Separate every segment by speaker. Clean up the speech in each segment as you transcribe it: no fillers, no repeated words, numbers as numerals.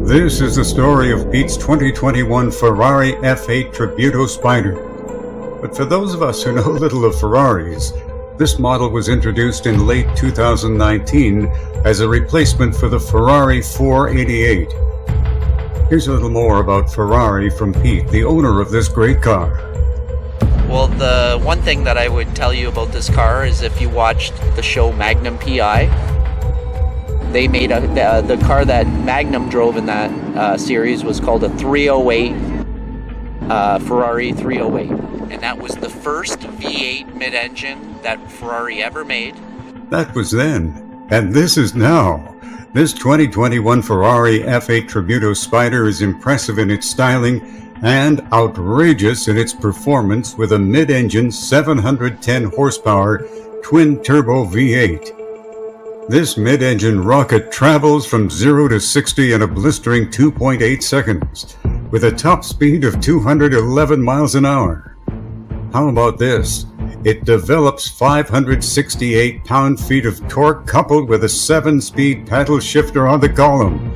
Speaker 1: This is the story of Pete's 2021 Ferrari F8 Tributo Spider. But for those of us who know little of Ferraris, this model was introduced in late 2019 as a replacement for the Ferrari 488. Here's a little more about Ferrari from Pete, the owner of this great car.
Speaker 2: Well, the one thing that I would tell you about this car is if you watched the show Magnum PI, they made the car that Magnum drove in that series was called a 308, Ferrari 308. And that was the first V8 mid-engine that Ferrari ever made.
Speaker 1: That was then, and this is now. This 2021 Ferrari F8 Tributo Spider is impressive in its styling and outrageous in its performance with a mid-engine 710 horsepower twin-turbo V8. This mid-engine rocket travels from 0 to 60 in a blistering 2.8 seconds, with a top speed of 211 miles an hour. How about this? It develops 568 pound-feet of torque coupled with a 7-speed paddle shifter on the column.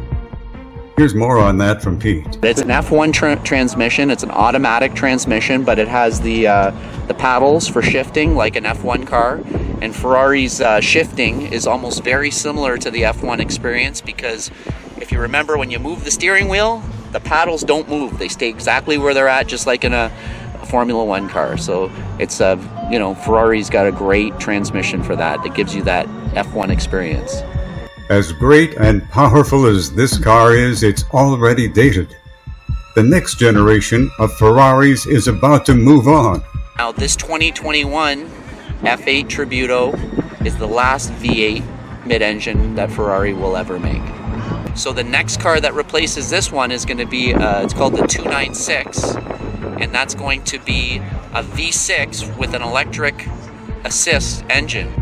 Speaker 1: Here's more on that from Pete.
Speaker 2: It's an F1 transmission. It's an automatic transmission, but it has the paddles for shifting like an F1 car. And Ferrari's shifting is almost very similar to the F1 experience, because if you remember, when you move the steering wheel, the paddles don't move. They stay exactly where they're at, just like in a Formula One car. So it's Ferrari's got a great transmission for that. It gives you that F1 experience.
Speaker 1: As great and powerful as this car is, it's already dated. The next generation of Ferraris is about to move on.
Speaker 2: Now, this 2021 F8 Tributo is the last V8 mid-engine that Ferrari will ever make. So the next car that replaces this one is going to be, it's called the 296, and that's going to be a V6 with an electric assist engine.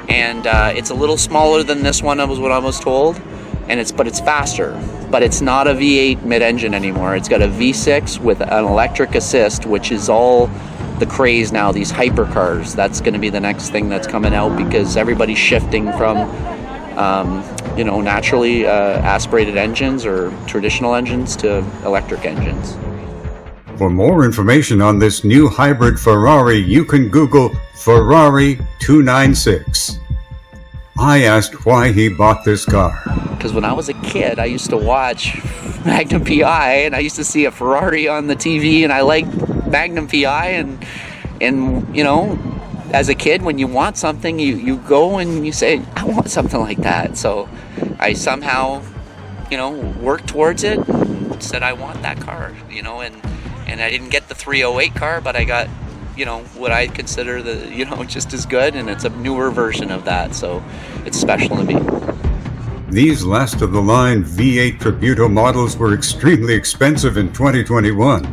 Speaker 2: And it's a little smaller than this one, was what I was told, but it's faster. But it's not a V8 mid-engine anymore. It's got a V6 with an electric assist, which is all the craze now, these hypercars. That's going to be the next thing that's coming out, because everybody's shifting from naturally aspirated engines or traditional engines to electric engines.
Speaker 1: For more information on this new hybrid Ferrari, you can Google Ferrari 296. I asked why he bought this car.
Speaker 2: Because when I was a kid, I used to watch Magnum PI, and I used to see a Ferrari on the TV, and I liked Magnum PI, and as a kid, when you want something, you go and you say, I want something like that. So I somehow, worked towards it and said, I want that car, and I didn't get the 308 car, but I got, what I consider just as good, and it's a newer version of that, so it's special to me.
Speaker 1: These last-of-the-line V8 Tributo models were extremely expensive in 2021,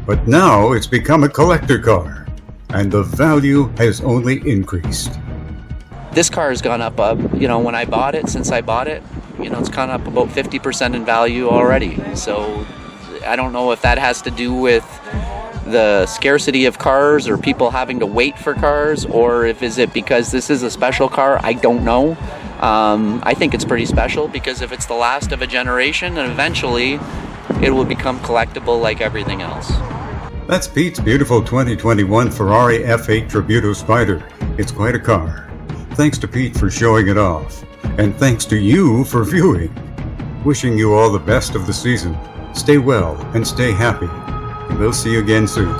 Speaker 1: but now it's become a collector car, and the value has only increased.
Speaker 2: This car has gone up, when I bought it, since I bought it, it's gone up about 50% in value already, so I don't know if that has to do with the scarcity of cars or people having to wait for cars, or is it because this is a special car? I don't know. I think it's pretty special, because if it's the last of a generation, and eventually it will become collectible like everything else.
Speaker 1: That's Pete's beautiful 2021 Ferrari F8 Tributo Spider. It's quite a car. Thanks to Pete for showing it off, and thanks to you for viewing. Wishing you all the best of the season. Stay well and stay happy. We'll see you again soon.